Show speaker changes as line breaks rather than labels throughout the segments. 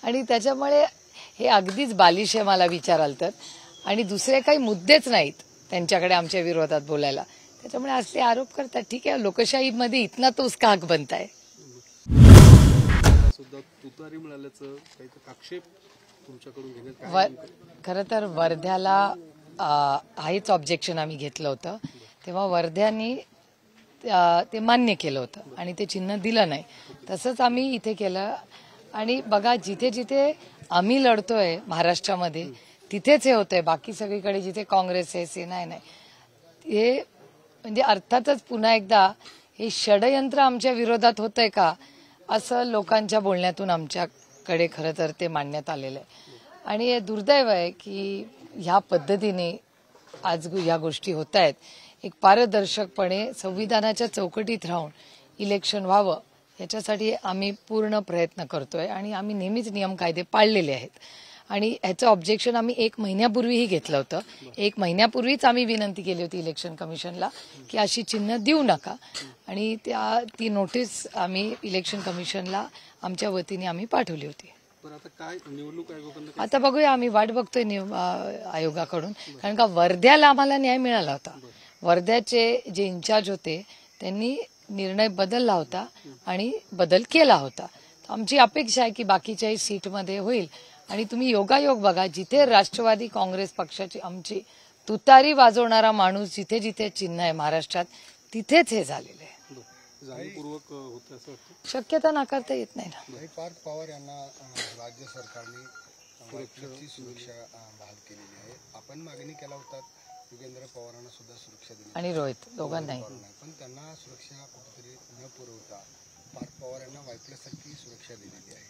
आणि त्याच्यामुळे हे अगदीच बालिश आहे मला विचाराल तर, आणि दुसरे काही मुद्देच नाहीत त्यांच्याकडे आमच्या विरोधात बोलायला. त्याच्यामुळे आज ते आरोप करतात. ठीक आहे, लोकशाहीमध्ये इतना तो उसका हक बनताय.
सुद्धा तुतारी मिळाल्याचं काही आक्षेप तुमच्याकडून घेण्यात
खरं तर वर्ध्याला हेच ऑब्जेक्शन आम्ही घेतलं होतं. तेव्हा वर्ध्यानी ते मान्य केलं होतं आणि ते चिन्ह दिलं नाही. तसंच आम्ही इथे केलं. आणि बघा, जिथे जिथे आम्ही लढतोय महाराष्ट्रामध्ये तिथेच हे होतंय. बाकी सगळीकडे जिथे काँग्रेस आहे, सेना आहे, नाही. हे म्हणजे अर्थातच पुन्हा एकदा हे षडयंत्र आमच्या विरोधात होतंय का, असं लोकांच्या बोलण्यातून आमच्याकडे खरं तर ते मांडण्यात आलेलं आहे. आणि हे दुर्दैव आहे की ह्या पद्धतीने आज ह्या गोष्टी होत आहेत. एक पारदर्शकपणे संविधानाच्या चौकटीत राहून इलेक्शन व्हावं याच्यासाठी आम्ही पूर्ण प्रयत्न करतोय आणि आम्ही नेहमीच नियम कायदे पाळलेले आहेत. आणि ह्याचं ऑब्जेक्शन आम्ही 1 महिन्यापूर्वीही घेतलं होतं. 1 महिन्यापूर्वीच आम्ही विनंती केली होती इलेक्शन कमिशनला की अशी चिन्ह देऊ नका, आणि ती नोटीस आम्ही इलेक्शन कमिशनला आमच्या वतीने आम्ही पाठवली होती. आता बघूया, आम्ही वाट बघतोय आयोगाकडून, कारण का वर्ध्याला आम्हाला न्याय मिळाला होता. वर्ध्याचे जे इन्चार्ज होते त्यांनी निर्णय बदलला होता आणि बदल केला होता. आमची अपेक्षा आहे की बाकीच्याही सीटमध्ये होईल. आणि तुम्ही योगायोग बघा, जिथे राष्ट्रवादी काँग्रेस पक्षाची आमची तुतारी वाजवणारा माणूस जिथे जिथे चिन्ह आहे महाराष्ट्रात, तिथेच हे झालेलं आहे. शक्यता नाकारता येत नाही ना.
पार्थ पवार यांना राज्य सरकारने सुरक्षा बहाल केलेली आहे. आपण मागणी केला होता युगेंद्र पवारांना सुद्धा सुरक्षा दिली
आणि रोहित दोघांनाही,
पण त्यांना सुरक्षा कुठेतरी न पुरवता पार्थ पवार यांना वायफल्यासारखी सुरक्षा दिलेली आहे.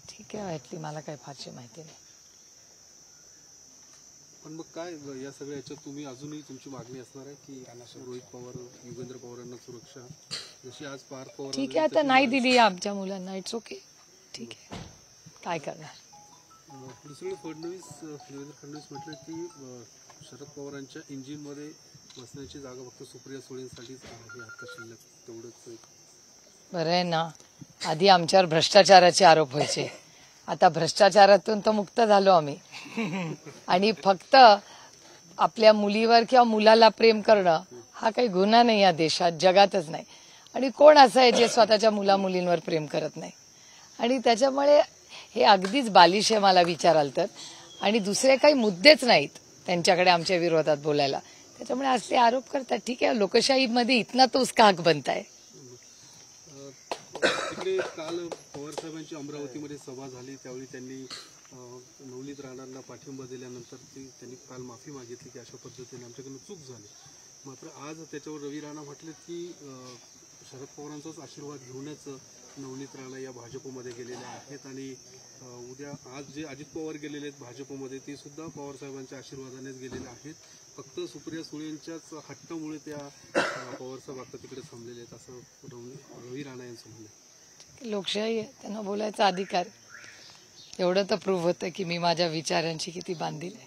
ठीक आहे, यातली मला काही फारशी माहिती नाही.
पण मग काय या सगळ्या याच्यात तुम्ही अजूनही तुमची मागणी असणार आहे की रोहित पवार, युगेंद्र पवारांना सुरक्षा जशी आज पार्थ पवार?
ठीक आहे, आता नाही दिली आमच्या मुलांना, इट्स ओके, ठीक आहे, काय करणार.
दुसरीकडे देवेंद्र फडणवीस म्हटलं की शरद पवारांच्या इंजिनमध्ये बसण्याची जागा फक्त सुप्रिया सुळेंसाठीच आहे आता शिल्लक, तेवढंच.
बरं आहे ना, आधी आमच्यावर भ्रष्टाचाराचे आरोप व्हायचे, आता भ्रष्टाचारातून तर मुक्त झालो आम्ही. आणि फक्त आपल्या मुलीवर किंवा मुलाला प्रेम करणं हा काही गुन्हा नाही या देशात, जगातच नाही. आणि कोण असं आहे जे स्वतःच्या मुलींवर प्रेम करत नाही. आणि त्याच्यामुळे हे अगदीच बालिश आहे मला विचाराल तर, आणि दुसरे काही मुद्देच नाहीत त्यांच्याकडे आमच्या विरोधात बोलायला. त्याच्यामुळे आज ते आरोप करतात. ठीक आहे, लोकशाहीमध्ये इतना तो उसका हक बनताय.
तिकडे काल पवार साहेबांची अमरावतीमध्ये सभा झाली, त्यावेळी त्यांनी नवनीत राणांना पाठिंबा दिल्यानंतर त्यांनी काल माफी मागितली की अशा पद्धतीने आमच्याकडून चूक झाली. मात्र आज त्याच्यावर रवी राणा म्हटले की शरद पवारांचाच आशीर्वाद घेऊनच नवनीत राणा या भाजपमध्ये गेलेल्या आहेत, आणि उद्या आज जे अजित पवार गेलेले आहेत भाजपमध्ये ते सुद्धा पवार साहेबांच्या आशीर्वादानेच गेलेले आहेत. फक्त सुप्रिया सुळेंच्याच हट्टामुळे त्या पवार साहेब आता तिकडे थांबलेले आहेत, असं रवी राणा यांचं म्हणणं आहे.
लोकशाही आहे, त्यांना बोलायचा अधिकार. एवढं तर प्रूव्ह होतं की मी माझ्या विचारांची किती बांधील आहे.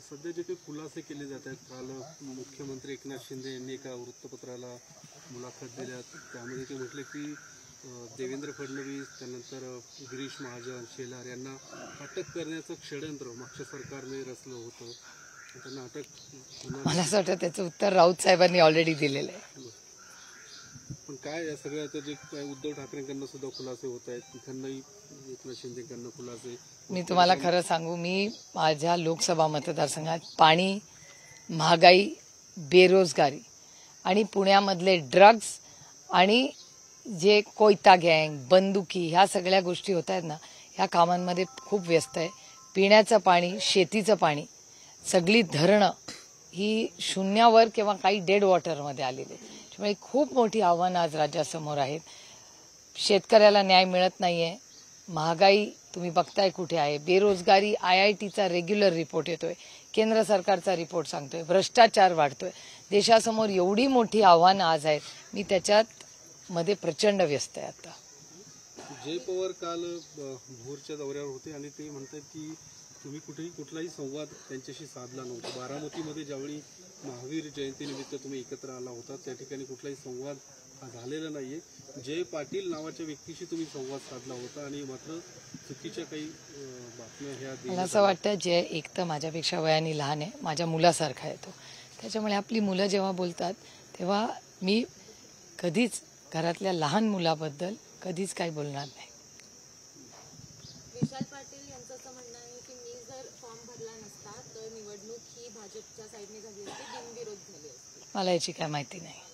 सध्या जे काही खुलासे केले जात आहेत, काल मुख्यमंत्री एकनाथ शिंदे यांनी एका वृत्तपत्राला मुलाखत दिल्या, त्यामध्ये ते म्हटले की देवेंद्र फडणवीस, त्यानंतर गिरीश महाजन, शेलार यांना अटक करण्याचं षडयंत्र मागच्या सरकारने रचलं होतं, त्यांना अटक.
मला असं वाटतं त्याचं उत्तर राऊत साहेबांनी ऑलरेडी दिलेलं आहे.
पण काय या सगळ्याचं जे काय उद्धव ठाकरेंकडनं सुद्धा खुलासे होत आहेत, तिथंही एकनाथ शिंदेकडनं खुलासे.
मी तुम्हाला खरं सांगू, मी माझ्या लोकसभा मतदारसंघात पाणी, महागाई, बेरोजगारी आणि पुण्यामधले ड्रग्ज आणि जे कोयता गँग, बंदुकी, ह्या सगळ्या गोष्टी होत आहेत ना, ह्या कामांमध्ये खूप व्यस्त आहे. पिण्याचं पाणी, शेतीचं पाणी, सगळी धरणं ही शून्यावर किंवा काही डेड वॉटरमध्ये आलेली आहे. त्यामुळे खूप मोठी आव्हानं आज राज्यासमोर आहेत. शेतकऱ्याला न्याय मिळत नाहीये, महागाई तुम्ही बघताय कुठे आहे, बेरोजगारी, IITचा रेग्युलर रिपोर्ट येतोय, केंद्र सरकारचा रिपोर्ट सांगतोय, भ्रष्टाचार वाढतोय. देशासमोर एवढी मोठी आव्हानं आज आहेत, मी त्याच्यात मध्ये प्रचंड व्यस्त आहे. आता
जय पवार काल भोरच्या दौऱ्यावर होते आणि ते म्हणतात की तुम्ही कुठलाही संवाद त्यांच्याशी साधला नव्हता. बारामतीमध्ये ज्यावेळी महावीर जयंतीनिमित्त तुम्ही एकत्र आला होता त्या ठिकाणी कुठलाही संवाद झालेलं नाहीये. जय पाटील नावाच्या व्यक्तीशी तुम्ही संवाद साधला होता आणि मात्र चुकीच्या काही बातम्या ह्या
मला असं वाटतं जय एक तर माझ्यापेक्षा वयाने लहान आहे, माझ्या मुलासारखा आहे तो. त्याच्यामुळे आपली मुलं जेव्हा बोलतात तेव्हा मी कधीच घरातल्या लहान मुलाबद्दल कधीच काही बोलणार नाही.
विशाल पाटील यांचं असं म्हणणं आहे की मी जर फॉर्म भरला नसता तर निवडणूक ही भाजपच्या साईडने झाली असती, बिनविरोध झाली असती.
मला याची काय माहिती नाही.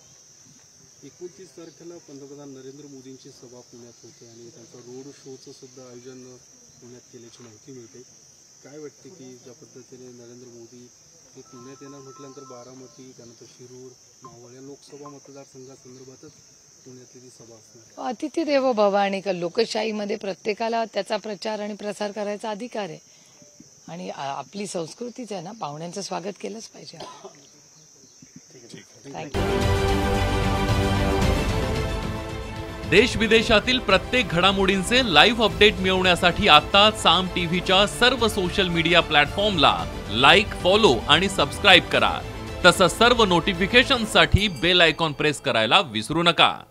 29 तारखेला पंतप्रधान नरेंद्र मोदींची सभा पुण्यात होते आणि त्यांचा रोड शोचं सुद्धा आयोजन पुण्यात केल्याची माहिती मिळते. काय वाटते की ज्या पद्धतीने नरेंद्र मोदी हे पुण्यात येणार म्हटल्यानंतर बारामती त्यानंतर शिरूर मावळ या लोकसभा मतदारसंघासंदर्भातच पुण्यातली ती सभा असणार.
अतिथी देवो भव आणि लोकशाहीमध्ये प्रत्येकाला त्याचा प्रचार आणि प्रसार करायचा अधिकार आहे आणि आपली संस्कृतीच आहे ना, पाहुण्यांचं स्वागत केलंच पाहिजे. थँक्यू.
देश विदेशातील प्रत्येक घडामोडींचे लाईव्ह अपडेट मिळवण्यासाठी आता साम टीव्हीच्या सर्व सोशल मीडिया प्लॅटफॉर्मला लाईक, फॉलो आणि सबस्क्राईब करा. तसंच सर्व नोटिफिकेशनसाठी बेल आयकॉन प्रेस करायला विसरू नका.